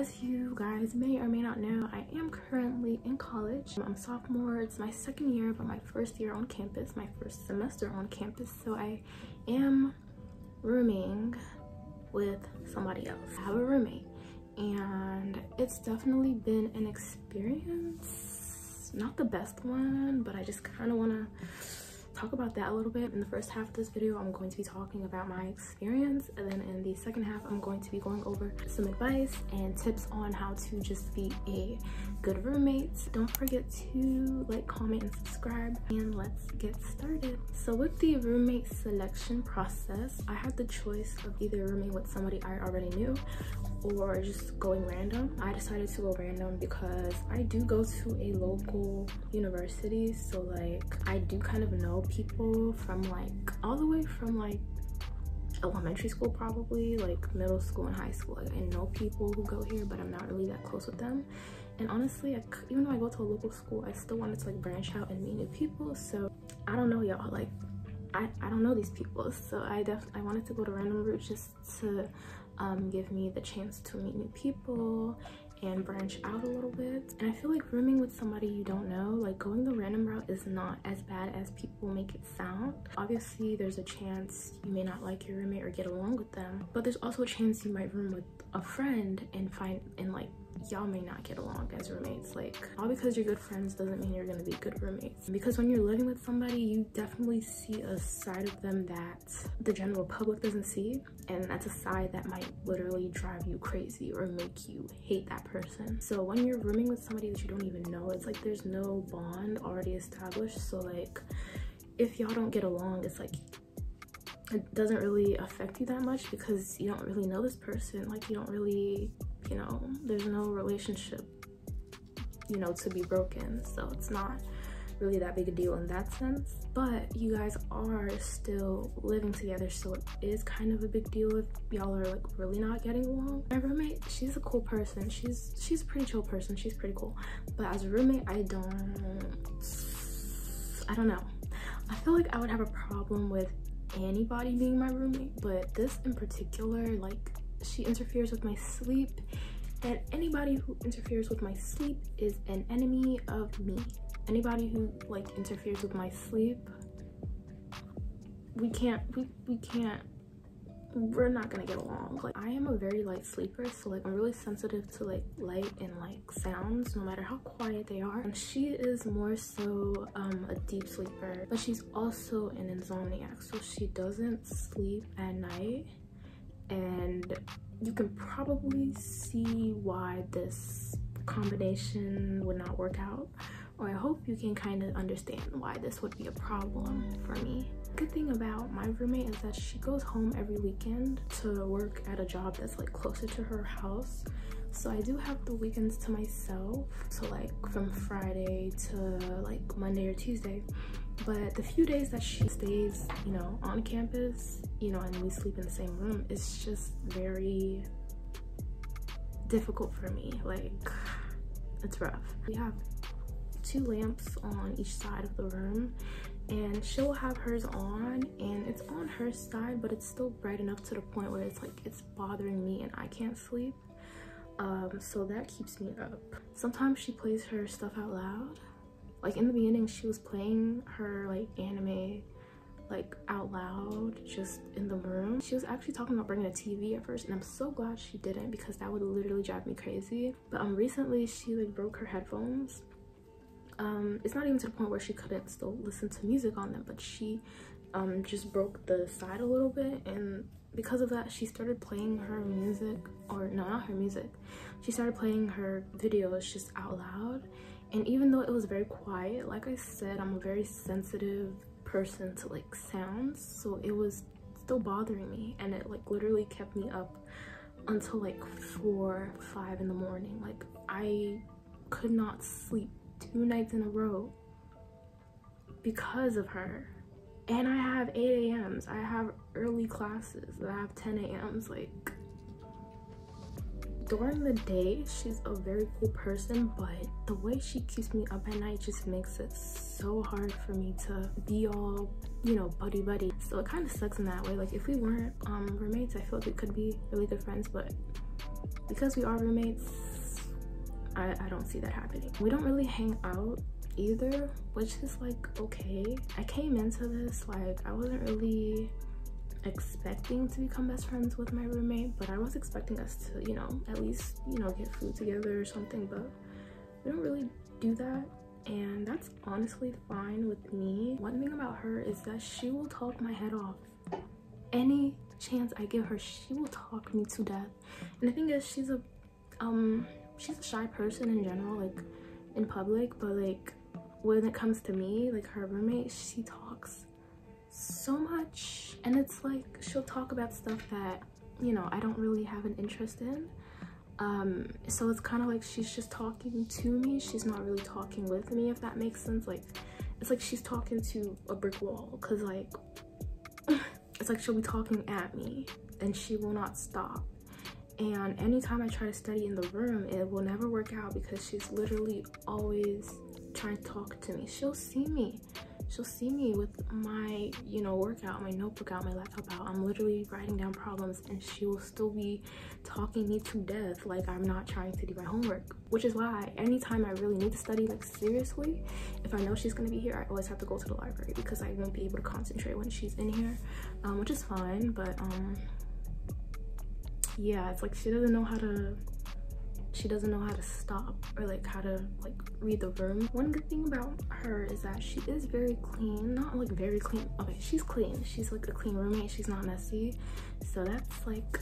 as you guys may or may not know, I am currently in college. I'm a sophomore. It's my second year, but my first year on campus, my first semester on campus. So I am rooming with somebody else. I have a roommate, and it's definitely been an experience. Not the best one, but I just kind of want to talk about that a little bit. In the first half of this video, I'm going to be talking about my experience, and then in the second half, I'm going to be going over some advice and tips on how to just be a good roommate. Don't forget to like, comment, and subscribe, and let's get started. So with the roommate selection process, I had the choice of either rooming with somebody I already knew or just going random. I decided to go random because I do go to a local university, so like I do kind of know people from like all the way from like elementary school, probably like middle school and high school. Like, I know people who go here, but I'm not really that close with them. And honestly, even though I go to a local school, I still wanted to like branch out and meet new people. So I don't know, y'all, like I don't know these people, so I wanted to go to random route just to give me the chance to meet new people and branch out a little bit. And I feel like rooming with somebody you don't know, like going the random route, is not as bad as people make it sound. Obviously there's a chance you may not like your roommate or get along with them, but there's also a chance you might room with a friend and like y'all may not get along as roommates. Like, all because you're good friends doesn't mean you're gonna be good roommates, because when you're living with somebody, you definitely see a side of them that the general public doesn't see, and that's a side that might literally drive you crazy or make you hate that person. So when you're rooming with somebody that you don't even know, it's like there's no bond already established. So like if y'all don't get along, it's like it doesn't really affect you that much because you don't really know this person. Like, you don't really, you know, there's no relationship, you know, to be broken. So it's not really that big a deal in that sense. But you guys are still living together, so it is kind of a big deal if y'all are like really not getting along. My roommate, she's a cool person. She's a pretty chill person. She's pretty cool. But as a roommate, I don't know. I feel like I would have a problem with anybody being my roommate, but this in particular, like, she interferes with my sleep, and anybody who interferes with my sleep is an enemy of me. Anybody who like interferes with my sleep, we're not gonna get along. Like, I am a very light sleeper, so like I'm really sensitive to like light and like sounds, no matter how quiet they are. And she is more so a deep sleeper, but she's also an insomniac, so she doesn't sleep at night. And you can probably see why this combination would not work out, or I hope you can kind of understand why this would be a problem for me. Good thing about my roommate is that she goes home every weekend to work at a job that's like closer to her house, so I do have the weekends to myself, so like from Friday to like Monday or Tuesday. But the few days that she stays, you know, on campus, you know, and we sleep in the same room, it's just very difficult for me. Like, it's rough. We have 2 lamps on each side of the room, and she'll have hers on, and it's on her side, but it's still bright enough to the point where it's like it's bothering me and I can't sleep. So that keeps me up. Sometimes she plays her stuff out loud. Like in the beginning, she was playing her like anime like out loud just in the room. She was actually talking about bringing a TV at first, and I'm so glad she didn't, because that would literally drive me crazy. But recently she like broke her headphones. It's not even to the point where she couldn't still listen to music on them, but she just broke the side a little bit, and because of that she started playing her music, or no, not her music, she started playing her videos just out loud. And even though it was very quiet, like I said, I'm a very sensitive person to like sounds, so it was still bothering me, and it like literally kept me up until like 4, 5 in the morning. Like, I could not sleep 2 nights in a row because of her. And I have 8 a.m.s, I have early classes, I have 10 a.m.s. Like, during the day she's a very cool person, but the way she keeps me up at night just makes it so hard for me to be all, you know, buddy. So it kind of sucks in that way. Like, if we weren't roommates, I feel like we could be really good friends, but because we are roommates, I don't see that happening. We don't really hang out either, which is like okay. I came into this like I wasn't really expecting to become best friends with my roommate, but I was expecting us to, you know, at least, you know, get food together or something, but we don't really do that, and that's honestly fine with me. One thing about her is that she will talk my head off. Any chance I give her, she will talk me to death. And the thing is, she's a shy person in general, like in public, but like when it comes to me, like her roommate, she talks so much, and it's like she'll talk about stuff that, you know, I don't really have an interest in. So it's kind of like she's just talking to me, she's not really talking with me, if that makes sense. Like it's like she's talking to a brick wall, because like it's like she'll be talking at me and she will not stop. And anytime I try to study in the room, it will never work out because she's literally always trying to talk to me. She'll see me with my, you know, workout, my notebook out, my laptop out. I'm literally writing down problems, and she will still be talking me to death like I'm not trying to do my homework. Which is why anytime I really need to study, like seriously, if I know she's gonna be here, I always have to go to the library because I won't be able to concentrate when she's in here, which is fine. But yeah, it's like she doesn't know how to stop, or like how to like read the room. One good thing about her is that she is very clean. Not like very clean, okay, she's clean, she's like a clean roommate, she's not messy, so that's like,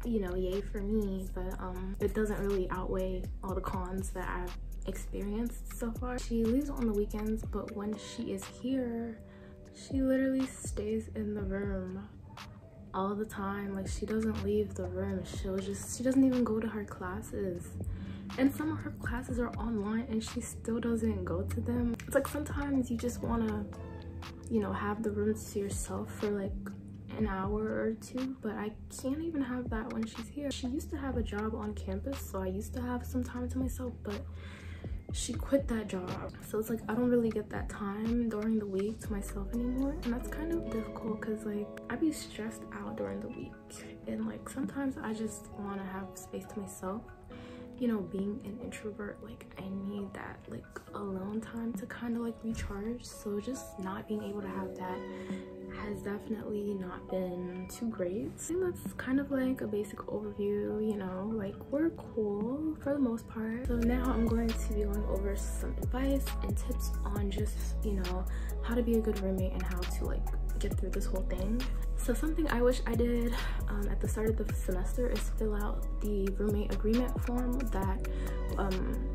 you know, yay for me. But it doesn't really outweigh all the cons that I've experienced so far. She leaves on the weekends, but when she is here, she literally stays in the room all the time. Like she doesn't leave the room. She doesn't even go to her classes, and some of her classes are online and she still doesn't go to them. It's like sometimes you just want to, you know, have the room to yourself for like an hour or two, but I can't even have that when she's here. She used to have a job on campus, so I used to have some time to myself, but she quit that job, so it's like I don't really get that time during the week to myself anymore, and that's kind of difficult because like I be stressed out during the week, and like sometimes I just want to have space to myself. You know, being an introvert, like I need that like alone time to kind of like recharge, so just not being able to have that has definitely not been too great. I think that's kind of like a basic overview, you know, like we're cool for the most part. So now I'm going to be going over some advice and tips on just, you know, how to be a good roommate and how to like get through this whole thing. So something I wish I did at the start of the semester is fill out the roommate agreement form that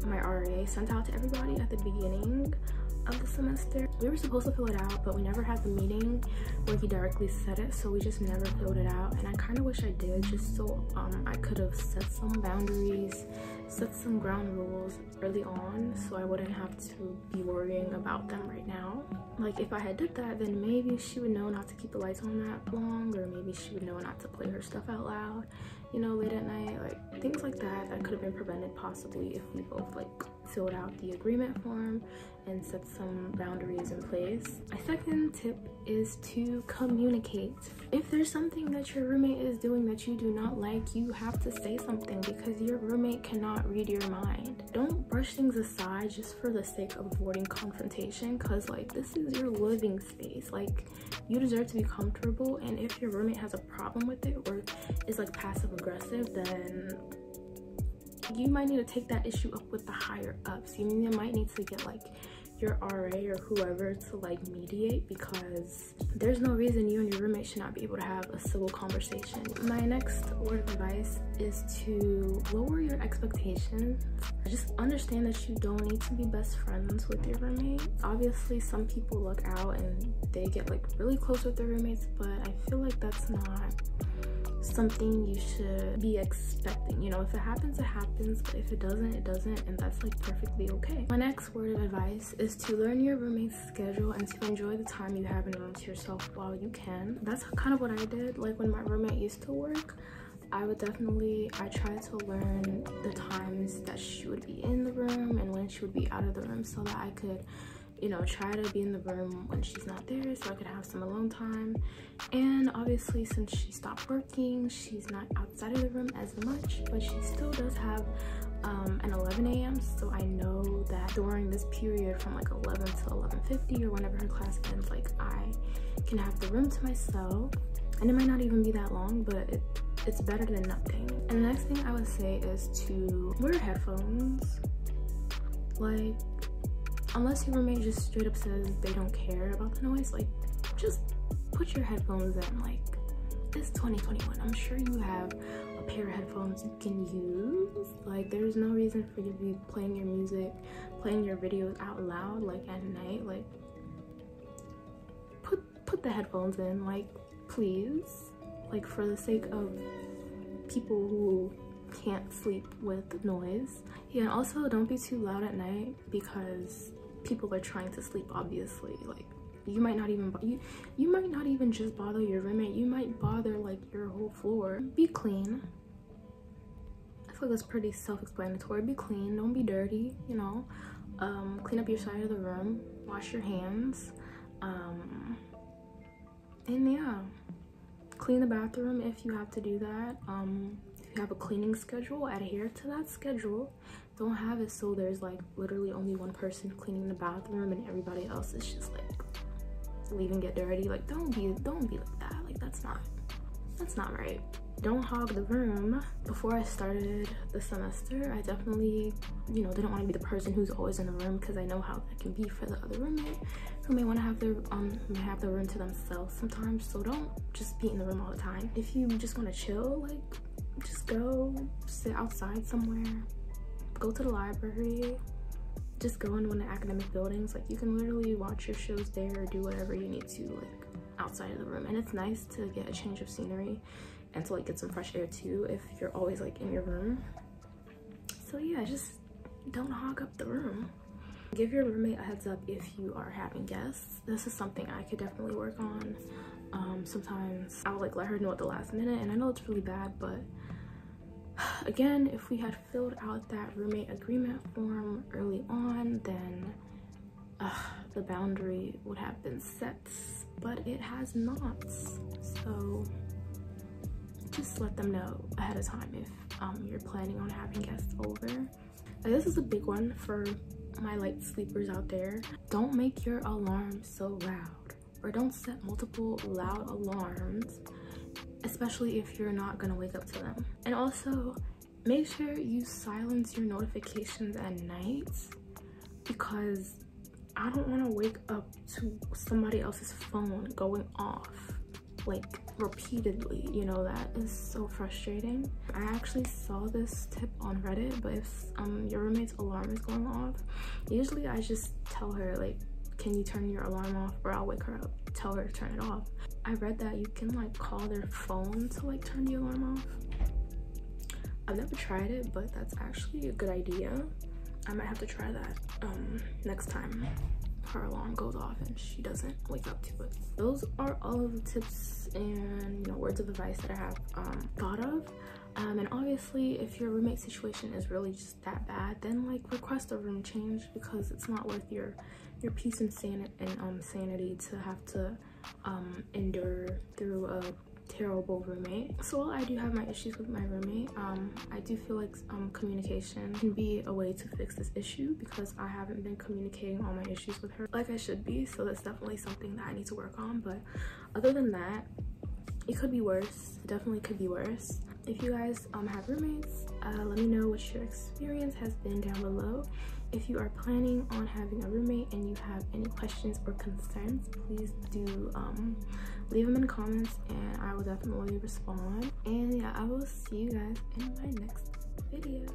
my RA sent out to everybody at the beginning of the semester. We were supposed to fill it out, but we never had the meeting where he directly said it, so we just never filled it out, and I kind of wish I did, just so I could have set some boundaries, set some ground rules early on, so I wouldn't have to be worrying about them right now. Like if I had did that, then maybe she would know not to keep the lights on that long, or maybe she would know not to play her stuff out loud, you know, late at night. Like things like that could have been prevented possibly if we both like filled out the agreement form and set some boundaries in place. My second tip is to communicate. If there's something that your roommate is doing that you do not like, you have to say something, because your roommate cannot read your mind. Don't brush things aside just for the sake of avoiding confrontation, because like this is your living space. Like you deserve to be comfortable, and if your roommate has a problem with it or is like passive aggressive, then you might need to take that issue up with the higher ups. You might need to get like your RA or whoever to like mediate, because there's no reason you and your roommate should not be able to have a civil conversation. My next word of advice is to lower your expectations. Just understand that you don't need to be best friends with your roommate. Obviously some people look out and they get like really close with their roommates, but I feel like that's not something you should be expecting. You know, if it happens, it happens, but if it doesn't, it doesn't, and that's like perfectly okay. My next word of advice is to learn your roommate's schedule and to enjoy the time you have in the room to yourself while you can. That's kind of what I did. Like when my roommate used to work, I tried to learn the times that she would be in the room and when she would be out of the room, so that I could you know, try to be in the room when she's not there so I could have some alone time. And obviously, since she stopped working, she's not outside of the room as much, but she still does have an 11 a.m. so I know that during this period from like 11 to 11:50 or whenever her class ends, like I can have the room to myself, and it might not even be that long, but it's better than nothing. And the next thing I would say is to wear headphones. Like, unless your roommate just straight up says they don't care about the noise, like just put your headphones in. Like, it's 2021. I'm sure you have a pair of headphones you can use. Like, there's no reason for you to be playing your music, playing your videos out loud, like at night. Like, put the headphones in, like, please. Like, for the sake of people who can't sleep with noise. Yeah, and also don't be too loud at night because people are trying to sleep, obviously. Like, you might not even you might not even just bother your roommate, you might bother like your whole floor. Be clean. I feel like that's pretty self-explanatory. Be clean, don't be dirty, you know. Clean up your side of the room, wash your hands, and yeah, clean the bathroom if you have to do that. If you have a cleaning schedule, adhere to that schedule. Don't have it so there's like literally only one person cleaning the bathroom and everybody else is just like leaving it dirty. Like, don't be like that. Like, that's not right. Don't hog the room. Before I started the semester, I definitely, you know, didn't want to be the person who's always in the room, because I know how that can be for the other roommate who may want to have their the room to themselves sometimes. So don't just be in the room all the time. If you just want to chill, like, just go sit outside somewhere, go to the library, just go in one of the academic buildings. Like, you can literally watch your shows there or do whatever you need to, like, outside of the room. And it's nice to get a change of scenery and to like get some fresh air too if you're always like in your room. So yeah, just don't hog up the room. Give your roommate a heads up if you are having guests. This is something I could definitely work on. Sometimes I'll like let her know at the last minute, and I know it's really bad, but again, if we had filled out that roommate agreement form early on, then the boundary would have been set, but it has not. So just let them know ahead of time if you're planning on having guests over. This is a big one for my light sleepers out there. Don't make your alarm so loud, or don't set multiple loud alarms, especially if you're not gonna wake up to them. And also make sure you silence your notifications at night, because I don't want to wake up to somebody else's phone going off like repeatedly. You know, that is so frustrating. I actually saw this tip on Reddit, but if your roommate's alarm is going off, usually I just tell her like, can you turn your alarm off, or I'll wake her up, tell her to turn it off. I read that you can like call their phone to like turn the alarm off. I've never tried it, but that's actually a good idea. I might have to try that next time her alarm goes off and she doesn't wake up to it. Those are all of the tips and, you know, words of advice that I have thought of. And obviously, if your roommate situation is really just that bad, then like request a room change, because it's not worth your peace and sanity to have to endure through a terrible roommate. So while I do have my issues with my roommate, I do feel like communication can be a way to fix this issue, because I haven't been communicating all my issues with her like I should be. So that's definitely something that I need to work on. But other than that, it could be worse. It definitely could be worse. If you guys have roommates, let me know what your experience has been down below. If you are planning on having a roommate and you have any questions or concerns, please do leave them in the comments, and I will definitely respond. And yeah, I will see you guys in my next video.